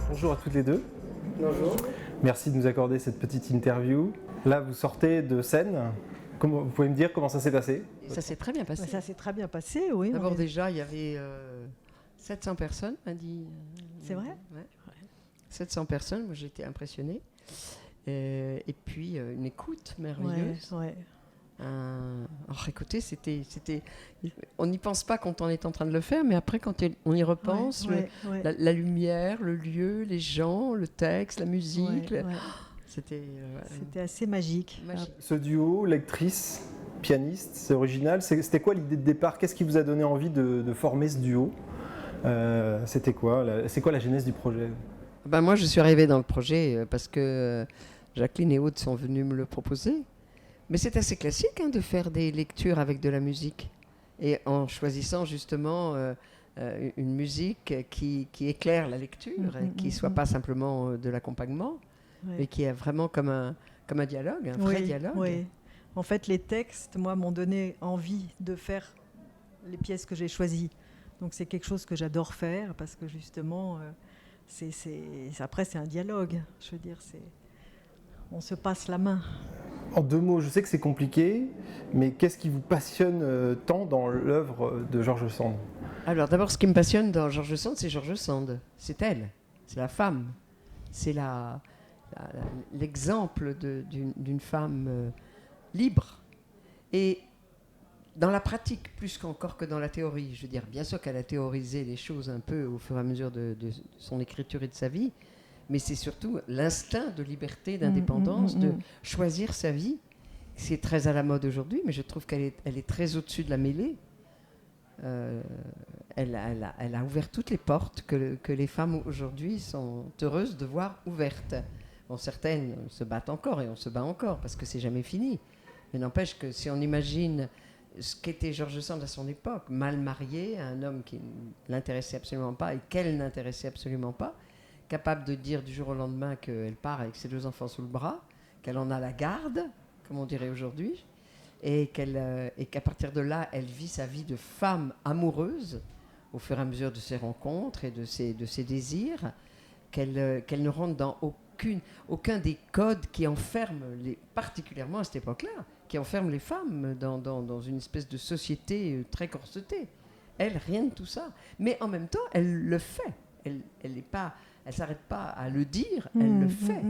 Bonjour à toutes les deux. Bonjour. Merci de nous accorder cette petite interview. Là, vous sortez de scène. Vous pouvez me dire comment ça s'est passé? Ça s'est très bien passé. Ça s'est très bien passé, oui. D'abord déjà, il y avait 700 personnes, m'a dit. C'est vrai? Ouais. 700 personnes, moi j'ai été impressionnée. Et puis une écoute merveilleuse. Ouais. Alors écoutez, on n'y pense pas quand on est en train de le faire, mais après quand on y repense, la lumière, le lieu, les gens, le texte, la musique, c'était assez magique. Ce duo, lectrice, pianiste, c'est original. C'était quoi l'idée de départ? Qu'est-ce qui vous a donné envie de former ce duo? C'était quoi? C'est quoi la genèse du projet? Moi, je suis arrivée dans le projet parce que Jacqueline et Aude sont venus me le proposer. Mais c'est assez classique de faire des lectures avec de la musique. Et en choisissant justement une musique qui éclaire la lecture, qui ne soit pas simplement de l'accompagnement, mais qui est vraiment comme un dialogue, un vrai dialogue. Oui. En fait, les textes, moi, m'ont donné envie de faire les pièces que j'ai choisies. Donc c'est quelque chose que j'adore faire parce que justement, après c'est un dialogue. Je veux dire, on se passe la main. En deux mots, je sais que c'est compliqué, mais qu'est-ce qui vous passionne tant dans l'œuvre de George Sand? Alors d'abord, ce qui me passionne dans George Sand, c'est George Sand. C'est elle, c'est la femme. C'est l'exemple d'une femme libre. Et dans la pratique, plus qu'encore que dans la théorie. Je veux dire, bien sûr qu'elle a théorisé les choses un peu au fur et à mesure de son écriture et de sa vie, mais c'est surtout l'instinct de liberté, d'indépendance, de choisir sa vie. C'est très à la mode aujourd'hui, mais je trouve qu'elle est très au-dessus de la mêlée. Elle a ouvert toutes les portes que les femmes aujourd'hui sont heureuses de voir ouvertes. Bon, certaines se battent encore et on se bat encore parce que c'est jamais fini. Mais n'empêche que si on imagine ce qu'était George Sand à son époque, mal marié, un homme qui ne l'intéressait absolument pas et qu'elle n'intéressait absolument pas, capable de dire du jour au lendemain qu'elle part avec ses 2 enfants sous le bras, qu'elle en a la garde, comme on dirait aujourd'hui, et qu'à partir de là, elle vit sa vie de femme amoureuse au fur et à mesure de ses rencontres et de ses désirs, qu'elle ne rentre dans aucun des codes qui enferment, particulièrement à cette époque-là, qui enferment les femmes dans une espèce de société très corsetée. Elle, rien de tout ça. Mais en même temps, elle le fait. Elle ne s'arrête pas à le dire, elle le fait.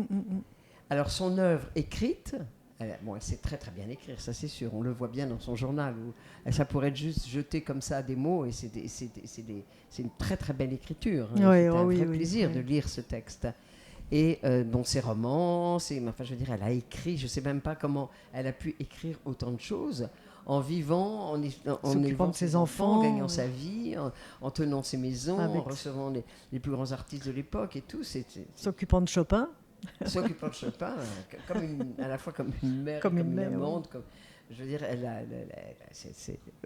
Alors son œuvre écrite, elle sait très très bien écrire, ça c'est sûr. On le voit bien dans son journal. Où ça pourrait être juste jeter comme ça des mots et c'est une très très belle écriture. C'est un vrai plaisir de lire ce texte. Et ses romans, je veux dire, elle a écrit, je ne sais même pas comment elle a pu écrire autant de choses en vivant, en élevant de ses enfants, en gagnant sa vie, en tenant ses maisons, en recevant les plus grands artistes de l'époque et tout. S'occupant de Chopin. S'occupant de Chopin, à la fois comme une mère, comme une amante. Je veux dire,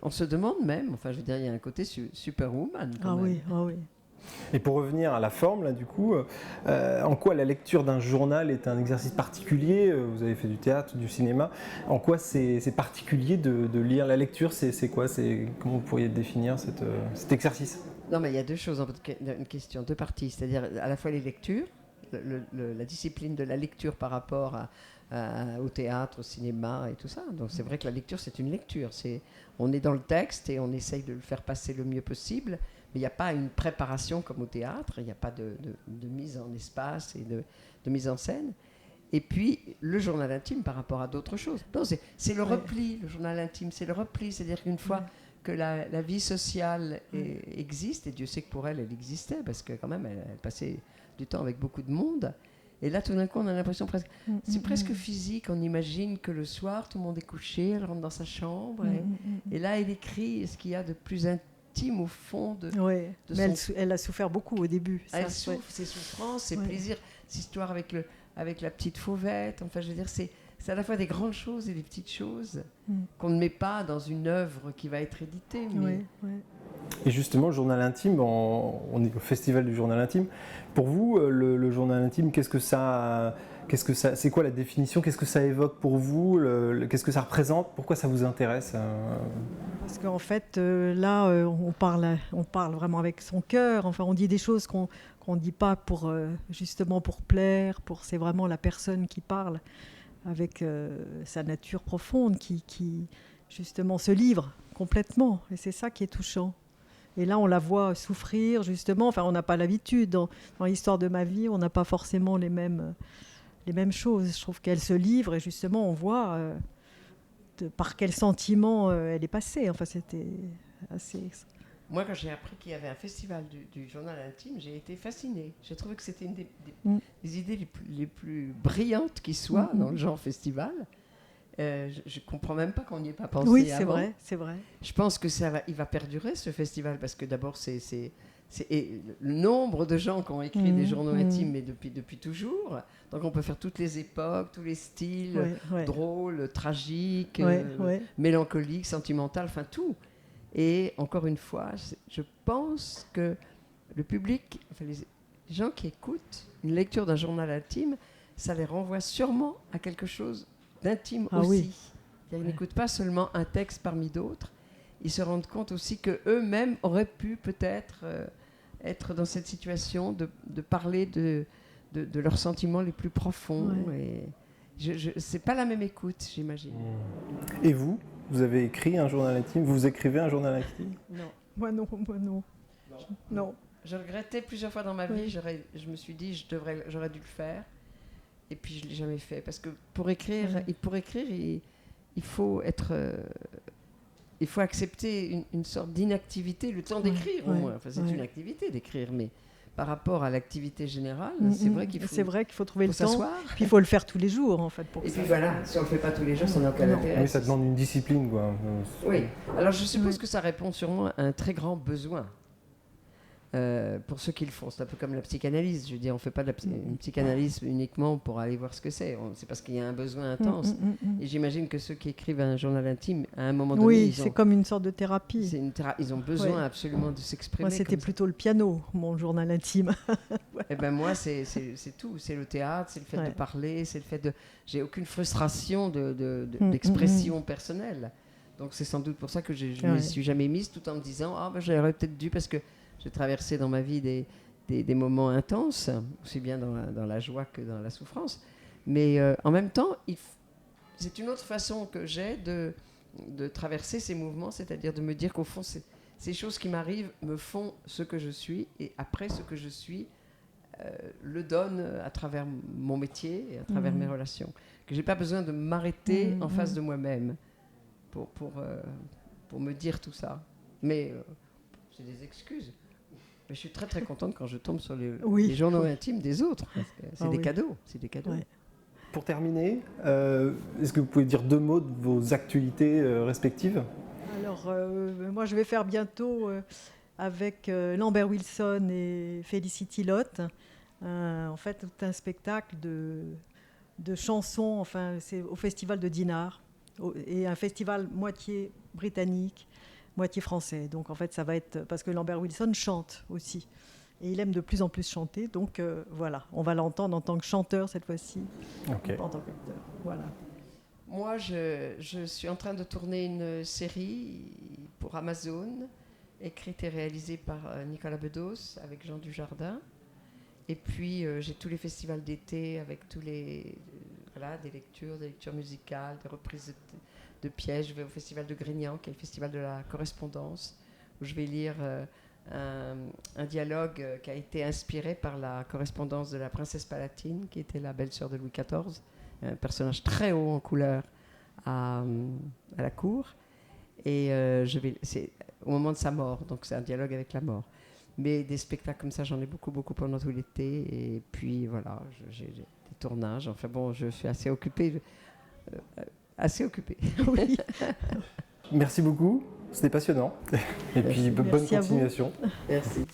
on se demande même, je veux dire, il y a un côté superwoman. Oui. Et pour revenir à la forme, là, du coup, en quoi la lecture d'un journal est un exercice particulier? Vous avez fait du théâtre, du cinéma. En quoi c'est particulier de lire? La lecture, c'est quoi? Comment vous pourriez définir cet exercice? Non, mais il y a 2 choses, une question, 2 parties. C'est-à-dire à la fois les lectures, la discipline de la lecture par rapport au théâtre, au cinéma et tout ça. Donc c'est vrai que la lecture, c'est une lecture. On est dans le texte et on essaye de le faire passer le mieux possible. Mais il n'y a pas une préparation comme au théâtre, il n'y a pas de mise en espace et de mise en scène. Et puis, le journal intime par rapport à d'autres choses. Non, c'est le repli, le journal intime, c'est le repli. C'est-à-dire qu'une fois que la vie sociale existe, et Dieu sait que pour elle existait, parce que quand même, elle passait du temps avec beaucoup de monde. Et là, tout d'un coup, on a l'impression c'est presque physique. On imagine que le soir, tout le monde est couché, elle rentre dans sa chambre. Et là, elle écrit ce qu'il y a de plus intime au fond de mais elle a souffert beaucoup au début. Elle souffre, ses souffrances, ses plaisirs, cette histoire avec la petite fauvette. Je veux dire, c'est à la fois des grandes choses et des petites choses qu'on ne met pas dans une œuvre qui va être éditée. Et justement, le journal intime, on est au festival du journal intime. Pour vous, le journal intime, qu'est-ce que ça C'est quoi la définition? Qu'est-ce que ça évoque pour vous? Qu'est-ce que ça représente? Pourquoi ça vous intéresse? Parce qu'en fait, là, on parle vraiment avec son cœur. Enfin, on dit des choses qu'on ne dit pas justement pour plaire. C'est vraiment la personne qui parle avec sa nature profonde, qui justement se livre complètement. Et c'est ça qui est touchant. Et là, on la voit souffrir, justement. Enfin, on n'a pas l'habitude. Dans l'histoire de ma vie, on n'a pas forcément les mêmes choses. Je trouve qu'elle se livre et justement, on voit par quel sentiment elle est passée. Enfin, c'était assez... Moi, quand j'ai appris qu'il y avait un festival du journal intime, j'ai été fascinée. J'ai trouvé que c'était une des idées les plus brillantes qui soient dans le genre festival. Je ne comprends même pas qu'on n'y ait pas pensé Oui, avant. C'est vrai. Je pense que il va perdurer, ce festival, parce que d'abord, c'est le nombre de gens qui ont écrit des journaux intimes, mais depuis toujours. Donc, on peut faire toutes les époques, tous les styles, drôles, tragiques, mélancoliques, sentimentales, enfin tout. Et encore une fois, je pense que le public, enfin les gens qui écoutent une lecture d'un journal intime, ça les renvoie sûrement à quelque chose d'intime aussi. Oui. Ils n'écoutent pas seulement un texte parmi d'autres, ils se rendent compte aussi qu'eux-mêmes auraient pu peut-être être dans cette situation de parler de leurs sentiments les plus profonds. Et c'est pas la même écoute, j'imagine. Et vous avez écrit un journal intime? Vous écrivez un journal intime? Non. Moi non. Non. Je regrettais plusieurs fois dans ma vie, je me suis dit j'aurais dû le faire. Et puis je ne l'ai jamais fait. Parce que pour écrire, il faut accepter une sorte d'inactivité, le temps d'écrire au moins. Enfin, c'est une activité d'écrire, mais par rapport à l'activité générale, c'est vrai qu'il faut trouver le temps. S'asseoir. Puis il faut le faire tous les jours, en fait. Et puis voilà, si on ne le fait pas tous les jours, ça n'a aucun intérêt. Oui, ça demande une discipline, quoi. Oui. Alors je suppose que ça répond sûrement à un très grand besoin. Pour ceux qui le font, c'est un peu comme la psychanalyse. Je veux dire, on ne fait pas une psychanalyse uniquement pour aller voir ce que c'est. C'est parce qu'il y a un besoin intense. Et j'imagine que ceux qui écrivent un journal intime, à un moment donné, c'est comme une sorte de thérapie. Ils ont besoin absolument de s'exprimer. Moi, c'était plutôt le piano, mon journal intime. Et ben moi, c'est tout. C'est le théâtre, c'est le fait de parler, c'est le fait de. J'ai aucune frustration d'expression personnelle. Donc c'est sans doute pour ça que je ne m'y suis jamais mise, tout en me disant j'aurais peut-être dû, parce que j'ai traversé dans ma vie des moments intenses, aussi bien dans la joie que dans la souffrance. Mais en même temps, c'est une autre façon que j'ai de traverser ces mouvements, c'est-à-dire de me dire qu'au fond, ces choses qui m'arrivent me font ce que je suis, et après ce que je suis le donne à travers mon métier et à travers mes relations. Que je n'ai pas besoin de m'arrêter en face de moi-même pour me dire tout ça. Mais j'ai des excuses. Mais je suis très très contente quand je tombe sur les journaux intimes des autres. Parce que c'est des cadeaux. C'est des cadeaux. Ouais. Pour terminer, est-ce que vous pouvez dire 2 mots de vos actualités respectives? Alors, moi je vais faire bientôt avec Lambert Wilson et Felicity Lott, en fait tout un spectacle de chansons, enfin c'est au festival de Dinard, et un festival moitié britannique, moitié français. Donc en fait, ça va être... Parce que Lambert Wilson chante aussi. Et il aime de plus en plus chanter. Donc voilà, on va l'entendre en tant que chanteur cette fois-ci. Okay. Pas en tant qu'acteur. Voilà. Moi, je suis en train de tourner une série pour Amazon, écrite et réalisée par Nicolas Bedos avec Jean Dujardin. Et puis, j'ai tous les festivals d'été avec tous les... des lectures musicales, des reprises de pièces. Je vais au festival de Grignan, qui est le festival de la correspondance, où je vais lire un dialogue qui a été inspiré par la correspondance de la princesse Palatine, qui était la belle-sœur de Louis XIV, un personnage très haut en couleur à la cour. Et c'est au moment de sa mort, donc c'est un dialogue avec la mort. Mais des spectacles comme ça, j'en ai beaucoup pendant tout l'été. Et puis voilà, j'ai des tournages. Enfin bon, je suis assez occupée. Oui. Merci beaucoup, c'était passionnant. Et puis bonne continuation. Merci.